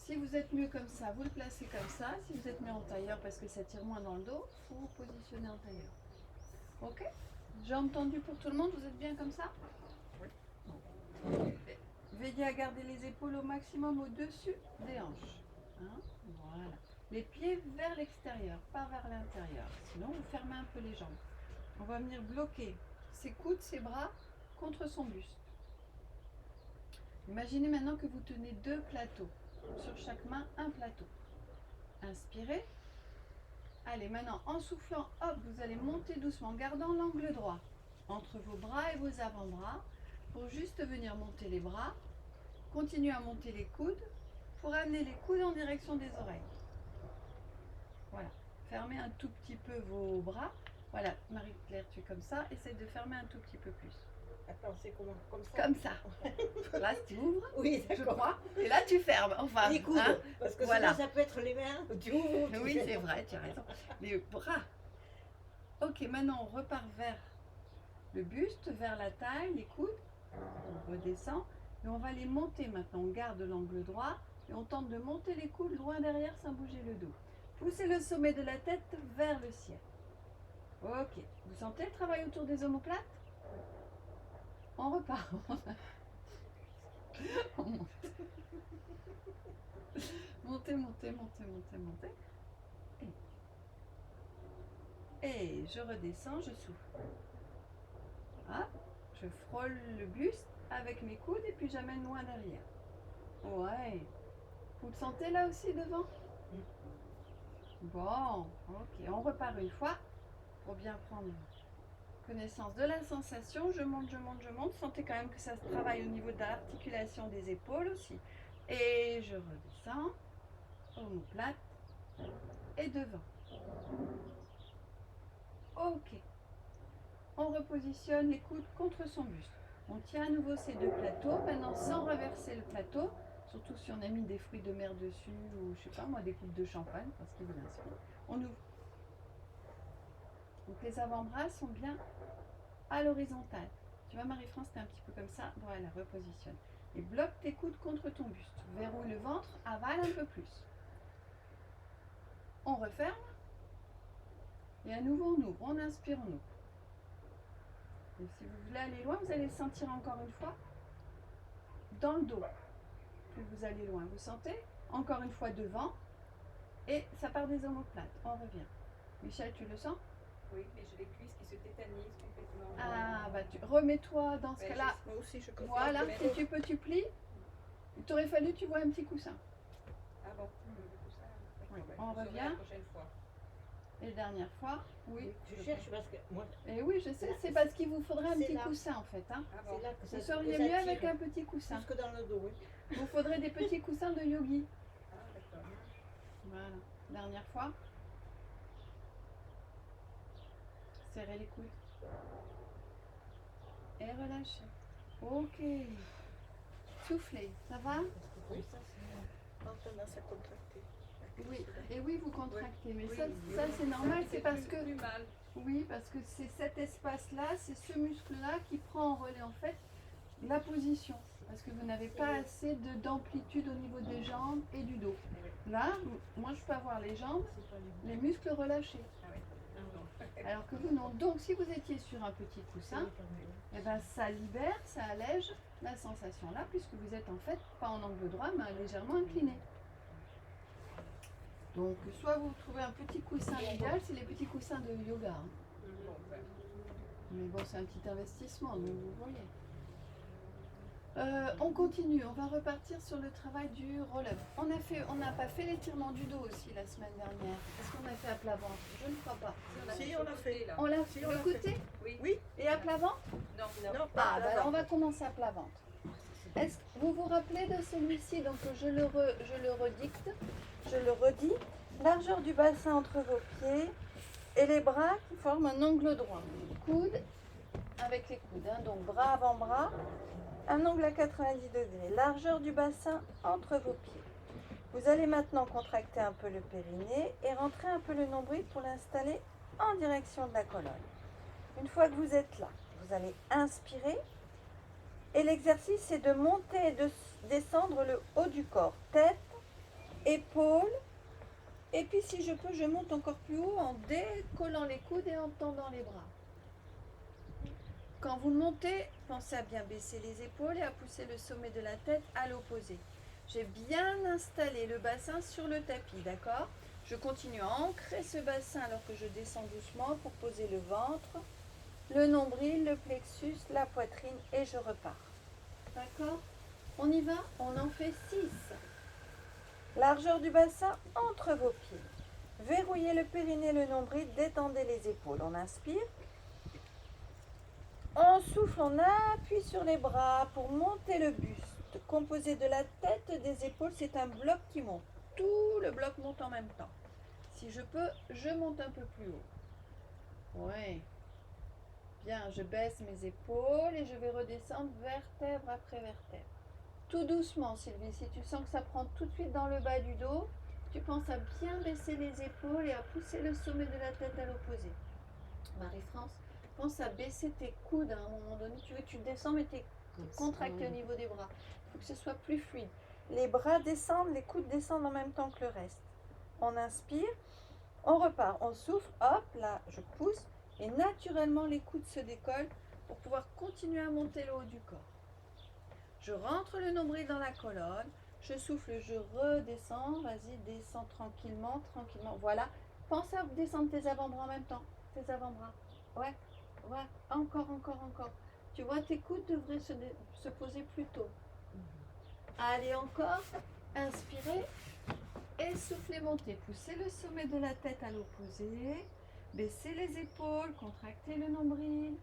Si vous êtes mieux comme ça, vous le placez comme ça. Si vous êtes mieux en tailleur parce que ça tire moins dans le dos, vous vous positionnez en tailleur. Ok? J'ai entendu pour tout le monde, vous êtes bien comme ça? Oui. Bon. Veillez à garder les épaules au maximum au-dessus des hanches. Hein? Voilà. Les pieds vers l'extérieur, pas vers l'intérieur. Sinon, vous fermez un peu les jambes. On va venir bloquer ses coudes, ses bras contre son buste. Imaginez maintenant que vous tenez 2 plateaux. Sur chaque main, un plateau. Inspirez. Allez, maintenant, en soufflant, hop, vous allez monter doucement, en gardant l'angle droit entre vos bras et vos avant-bras pour juste venir monter les bras. Continuez à monter les coudes pour amener les coudes en direction des oreilles. Voilà. Fermez un tout petit peu vos bras. Voilà, Marie-Claire, tu es comme ça. Essaye de fermer un tout petit peu plus. Attends, c'est comment? Comme ça? Comme ça. Là, tu ouvres, Oui, je d'accord. crois. Et là, tu fermes. Enfin, Les coudes, hein. parce que Voilà. sinon ça peut être les mains. Tu ouvres, tu Oui, fais. c'est vrai, tu as raison. Les bras. Ok, maintenant, on repart vers le buste, vers la taille, les coudes. On redescend. Et on va les monter maintenant. On garde l'angle droit. Et on tente de monter les coudes loin derrière sans bouger le dos. Poussez le sommet de la tête vers le ciel. Ok. Vous sentez le travail autour des omoplates? On repart. On monte. Montez, montez, montez, montez, montez. Et je redescends, je souffle. Ah, je frôle le buste avec mes coudes et puis j'amène loin derrière. Ouais. Vous le sentez là aussi devant? Bon, ok. On repart une fois pour bien prendre connaissance de la sensation. Je monte, je monte, je monte. Sentez quand même que ça se travaille au niveau de l'articulation des épaules aussi. Et je redescends. Omoplate. Et devant. Ok. On repositionne les coudes contre son buste. On tient à nouveau ces 2 plateaux. Maintenant, sans renverser le plateau, surtout si on a mis des fruits de mer dessus ou je sais pas moi, des coupes de champagne, parce qu'il vous inspire. On ouvre. Donc les avant-bras sont bien à l'horizontale. Tu vois, Marie-France, t'es un petit peu comme ça. Voilà, repositionne. Et bloque tes coudes contre ton buste. Verrouille le ventre, avale un peu plus. On referme. Et à nouveau, on ouvre. On inspire, on ouvre. Et si vous voulez aller loin, vous allez le sentir encore une fois dans le dos. Plus vous allez loin, vous sentez? Encore une fois devant. Et ça part des omoplates. On revient. Michel, tu le sens? Oui, mais j'ai les cuisses qui se tétanisent complètement. Ah, bah tu remets-toi dans ce Ben, cas-là. Moi aussi, je préfère. Voilà, le si mettre. tu peux, tu plies. Il t'aurait fallu, tu vois, un petit coussin. Ah bon, du coup, ça, d'accord, Oui, ben, on je saurai revient. la prochaine fois. Et dernière fois, oui. Je cherche parce que moi, Et oui, je sais, c'est parce qu'il vous faudrait un C'est petit là. coussin en fait. Hein. Ah bon, c'est là que ça Vous seriez que ça mieux avec tire. un petit coussin. Plus que dans le dos, oui. Il vous faudrait des petits coussins de yogi. ah d'accord. Voilà. Dernière fois. Serrez les coudes. Et relâchez. Ok. Soufflez. Ça va? Oui, ça c'est en tendance à contracter. Oui. Et oui, vous contractez. Mais Oui, ça, oui, ça oui. c'est normal. C'est parce que... plus mal. Oui, parce que c'est cet espace-là, c'est ce muscle-là qui prend en relais en fait la position. Parce que vous n'avez pas assez d'amplitude au niveau des jambes et du dos. Là, moi je peux avoir les jambes, les muscles relâchés. Ah oui. Non. Alors que vous non. Donc si vous étiez sur un petit coussin, eh ben, ça libère, ça allège la sensation là, puisque vous êtes en fait pas en angle droit, mais légèrement incliné. Donc soit vous trouvez un petit coussin, l'idéal c'est les petits coussins de yoga. Hein. Bon, ben, Mais bon, c'est un petit investissement, donc vous voyez. On continue, on va repartir sur le travail du roll-up. On n'a pas fait l'étirement du dos aussi la semaine dernière. Est-ce qu'on a fait à plat ventre? Je ne crois pas. Si, sur on le l'a côté, fait. là. On l'a Si, fait on le l'a fait. côté Oui. Oui. et à plat ventre? Non. Non, Ah, pas bah là-bas. alors on va commencer à plat ventre. Est-ce que vous vous rappelez de celui-ci? Donc je le redicte, je le redis. Largeur du bassin entre vos pieds et les bras qui forment un angle droit. Coude avec les coudes, hein. Donc bras avant bras, un angle à 90 degrés. Largeur du bassin entre vos pieds. Vous allez maintenant contracter un peu le périnée et rentrer un peu le nombril pour l'installer en direction de la colonne. Une fois que vous êtes là, vous allez inspirer. Et l'exercice, c'est de monter et de descendre le haut du corps. Tête, épaules. Et puis si je peux, je monte encore plus haut en décollant les coudes et en tendant les bras. Quand vous montez, pensez à bien baisser les épaules et à pousser le sommet de la tête à l'opposé. J'ai bien installé le bassin sur le tapis, d'accord? Je continue à ancrer ce bassin alors que je descends doucement pour poser le ventre, le nombril, le plexus, la poitrine et je repars. D'accord? On y va? On en fait 6. Largeur du bassin entre vos pieds. Verrouillez le périnée, le nombril, détendez les épaules. On inspire. On souffle, on appuie sur les bras pour monter le buste. Composé de la tête, des épaules, c'est un bloc qui monte. Tout le bloc monte en même temps. Si je peux, je monte un peu plus haut. Oui. Bien, je baisse mes épaules et je vais redescendre vertèbre après vertèbre. Tout doucement, Sylvie. Si tu sens que ça prend tout de suite dans le bas du dos, tu penses à bien baisser les épaules et à pousser le sommet de la tête à l'opposé. Marie-France, pense à baisser tes coudes à un moment donné. Tu descends, mais tu es contracté au niveau des bras. Il faut que ce soit plus fluide. Les bras descendent, les coudes descendent en même temps que le reste. On inspire, on repart, on souffle, hop, là, je pousse. Et naturellement, les coudes se décollent pour pouvoir continuer à monter le haut du corps. Je rentre le nombril dans la colonne. Je souffle, je redescends. Vas-y, descends tranquillement, tranquillement. Voilà. Pense à descendre tes avant-bras en même temps. Tes avant-bras. Ouais, ouais. Encore, encore, encore. Tu vois, tes coudes devraient se poser plus tôt. Allez, encore. Inspirez. Et soufflez, montez. Poussez le sommet de la tête à l'opposé. Baissez les épaules. Contractez le nombril.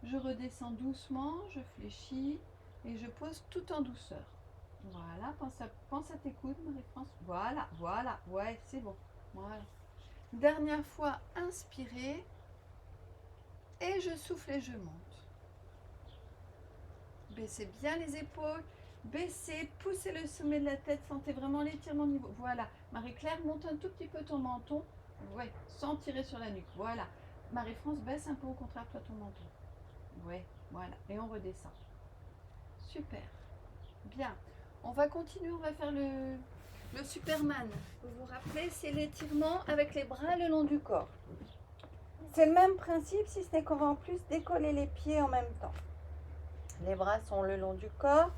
Je redescends doucement. Je fléchis. Et je pose tout en douceur. Voilà, pense à tes coudes, Marie-France. Voilà, voilà, ouais, c'est bon. Voilà. Dernière fois, inspirez. Et je souffle et je monte. Baissez bien les épaules. Baissez, poussez le sommet de la tête. Sentez vraiment l'étirement au niveau. Voilà. Marie-Claire, monte un tout petit peu ton menton. Ouais, sans tirer sur la nuque. Voilà. Marie-France, baisse un peu au contraire toi ton menton. Ouais, voilà. Et on redescend. Super. Bien. On va continuer, on va faire le Superman. Vous vous rappelez, c'est l'étirement avec les bras le long du corps. C'est le même principe, si ce n'est qu'on va en plus décoller les pieds en même temps. Les bras sont le long du corps,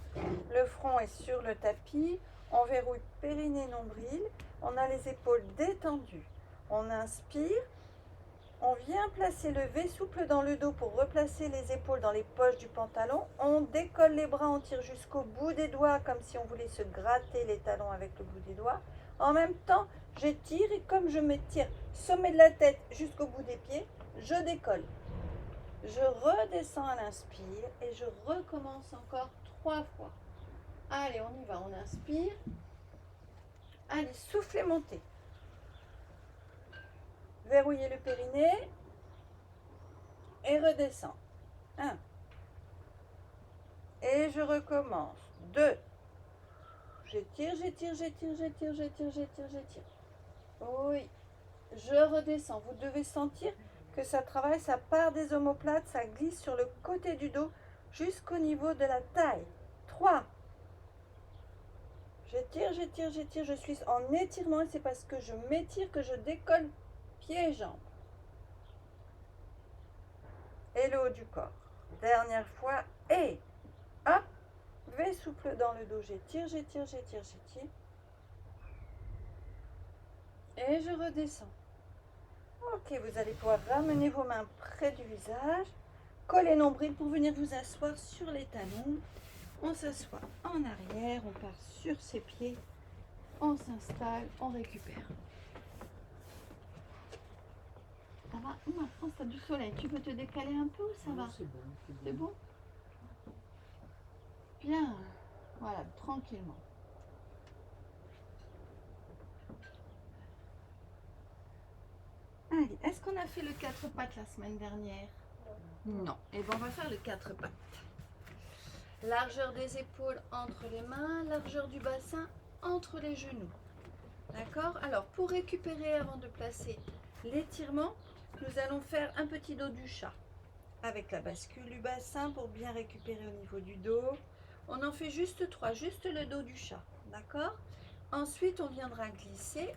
le front est sur le tapis, on verrouille périnée, nombril, on a les épaules détendues. On inspire. On vient placer le V souple dans le dos pour replacer les épaules dans les poches du pantalon. On décolle les bras, on tire jusqu'au bout des doigts comme si on voulait se gratter les talons avec le bout des doigts. En même temps, j'étire et comme je m'étire sommet de la tête jusqu'au bout des pieds, je décolle. Je redescends à l'inspire et je recommence encore 3 fois. Allez, on y va, on inspire. Allez, soufflez, montez. Verrouillez le périnée et redescends. 1. Et je recommence. 2. J'étire, j'étire, j'étire, j'étire, j'étire, j'étire, j'étire. Oui. Je redescends. Vous devez sentir que ça travaille, ça part des omoplates, ça glisse sur le côté du dos jusqu'au niveau de la taille. 3. J'étire, j'étire, j'étire. Je suis en étirement et c'est parce que je m'étire que je décolle pieds et jambes. Et le haut du corps. Dernière fois. Et hop. V souple dans le dos. J'étire, j'étire, j'étire, j'étire. Et je redescends. Ok, vous allez pouvoir ramener vos mains près du visage. Coller nombril pour venir vous asseoir sur les talons. On s'assoit en arrière. On part sur ses pieds. On s'installe. On récupère. Ça va? Ma France, t'as du soleil. Tu veux te décaler un peu ou ça va? C'est bon. C'est bon? Bien. Voilà, tranquillement. Allez, est-ce qu'on a fait le 4 pattes la semaine dernière? Non. Et bien, on va faire le 4 pattes. Largeur des épaules entre les mains, largeur du bassin entre les genoux. D'accord? Alors, pour récupérer avant de placer l'étirement, nous allons faire un petit dos du chat. Avec la bascule du bassin pour bien récupérer au niveau du dos. On en fait juste 3, juste le dos du chat. D'accord? Ensuite, on viendra glisser.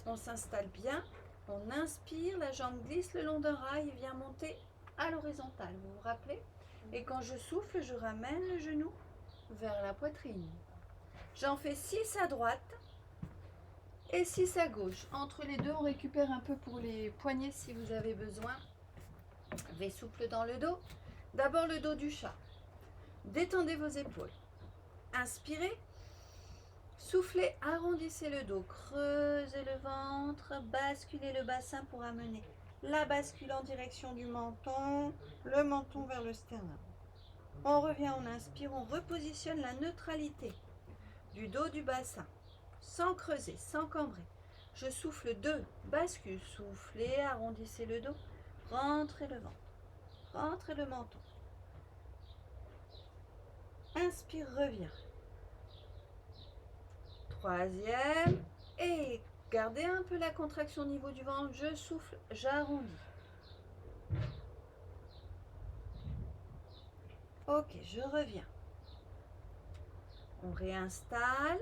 On s'installe bien. On inspire, la jambe glisse le long d'un rail et vient monter à l'horizontale. Vous vous rappelez? Et quand je souffle, je ramène le genou vers la poitrine. J'en fais 6 à droite et 6 à gauche. Entre les deux, on récupère un peu pour les poignets si vous avez besoin. V souple dans le dos. D'abord le dos du chat. Détendez vos épaules. Inspirez. Soufflez, arrondissez le dos. Creusez le ventre. Basculez le bassin pour amener la bascule en direction du menton. Le menton vers le sternum. On revient, on inspire, on repositionne la neutralité du dos du bassin. Sans creuser, sans cambrer. Je souffle 2, bascule, soufflez, arrondissez le dos, rentrez le ventre, rentrez le menton. Inspire, reviens. 3e, et gardez un peu la contraction au niveau du ventre, je souffle, j'arrondis. Ok, je reviens. On réinstalle,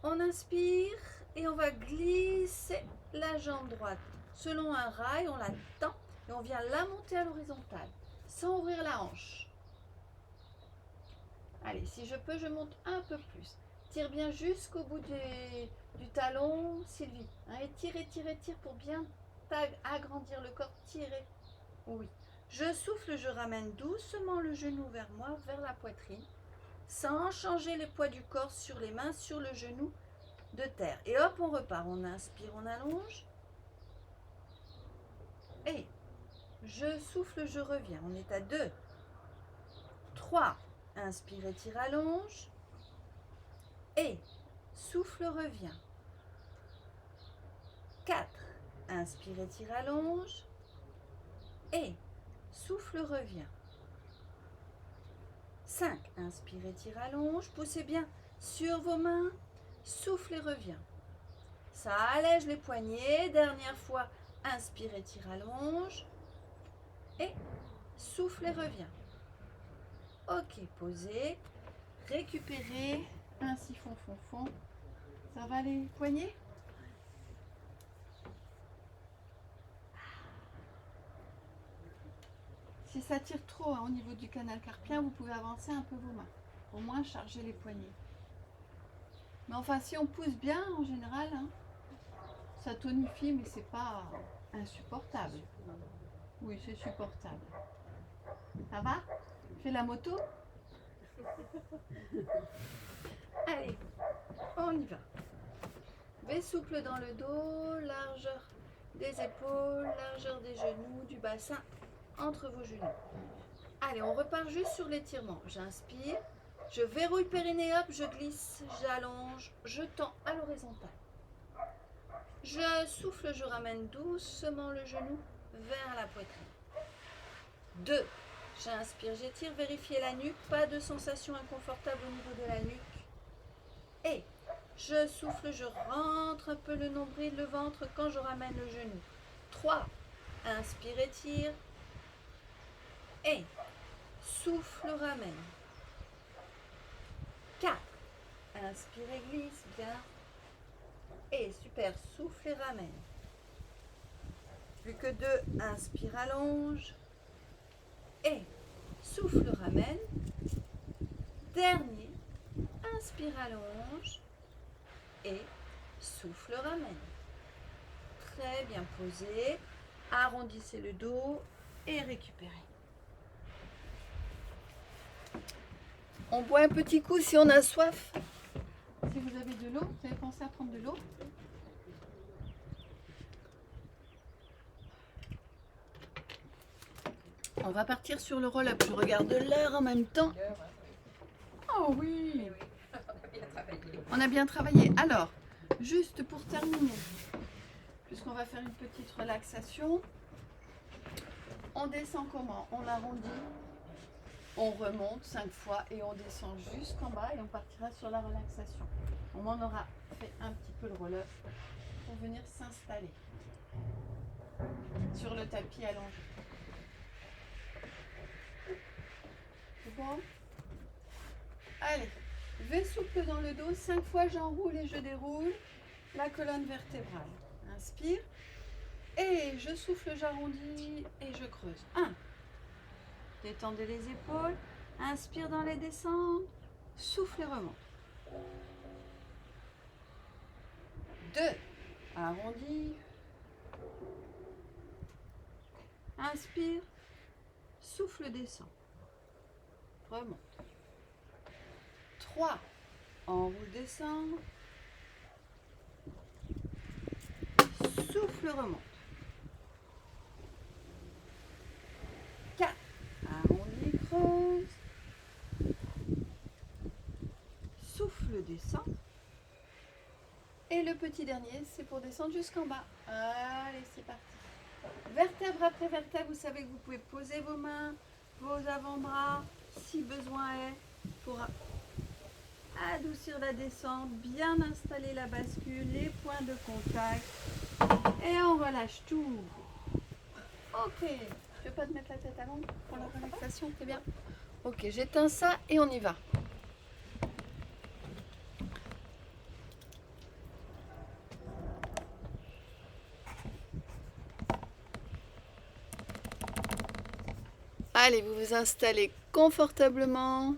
on inspire et on va glisser la jambe droite selon un rail, on la tend et on vient la monter à l'horizontale sans ouvrir la hanche. Allez, si je peux, je monte un peu plus. Tire bien jusqu'au bout du talon, Sylvie. Hein, et tire pour bien agrandir le corps. Tirez. Oui. Je souffle, je ramène doucement le genou vers moi, vers la poitrine, sans changer le poids du corps sur les mains, sur le genou de terre. Et hop, on repart. On inspire, on allonge. Et je souffle, je reviens. On est à 2. 3. Inspire, étire, allonge. Et souffle, revient. 4. Inspire, étire, allonge. Et souffle, revient. 5. Inspire, étire, allonge. Poussez bien sur vos mains. Souffle et revient. Ça allège les poignets. Dernière fois. Inspire, étire, allonge. Et souffle et revient. Ok, posez. Récupérez. Un siphon, fond. Ça va les poignets? Si ça tire trop au niveau du canal carpien, vous pouvez avancer un peu vos mains. Au moins charger les poignets. Mais enfin, si on pousse bien, en général, hein, ça tonifie, mais c'est pas insupportable. Oui, c'est supportable. Ça va? Fais la moto? Allez, on y va. V souple dans le dos, largeur des épaules, largeur des genoux, du bassin entre vos genoux. Allez, on repart juste sur l'étirement. J'inspire, je verrouille périnée, hop, je glisse, j'allonge, je tends à l'horizontale. Je souffle, je ramène doucement le genou vers la poitrine. 2. J'inspire, j'étire, vérifiez la nuque, pas de sensation inconfortable au niveau de la nuque. Et je souffle, je rentre un peu le nombril, le ventre quand je ramène le genou. 3. Inspire, étire. Et souffle, ramène. 4. Inspire et glisse, bien. Et super, souffle et ramène. Plus que 2, inspire, allonge. Et souffle, ramène. Dernier, inspire, allonge. Et souffle, ramène. Très bien posé. Arrondissez le dos et récupérez. On boit un petit coup si on a soif. Si vous avez de l'eau, vous avez pensé à prendre de l'eau? On va partir sur le roll-up. Je regarde l'heure en même temps. Oh oui, on a bien travaillé. Alors, juste pour terminer, puisqu'on va faire une petite relaxation, on descend comment? On arrondit, on remonte 5 fois et on descend jusqu'en bas et on partira sur la relaxation. On en aura fait un petit peu le roll-up pour venir s'installer sur le tapis allongé. C'est bon? Allez, V souple dans le dos, 5 fois j'enroule et je déroule la colonne vertébrale. Inspire. Et je souffle, j'arrondis et je creuse. 1. Détendez les épaules. Inspire dans les descentes. Souffle et remonte. 2. Arrondis. Inspire. Souffle, descend. Remonte. 3. Enroule, descend. Souffle, remonte. 4. Arrondis, creuse. Souffle, descend. Et le petit dernier, c'est pour descendre jusqu'en bas. Allez, c'est parti. Vertèbre après vertèbre, vous savez que vous pouvez poser vos mains, vos avant-bras, si besoin est, pour adoucir la descente, bien installer la bascule, les points de contact. Et on relâche tout. Ok. Je vais pas te mettre la tête à l'ombre pour la relaxation, c'est bien. Ok, j'éteins ça et on y va. Allez, vous vous installez confortablement.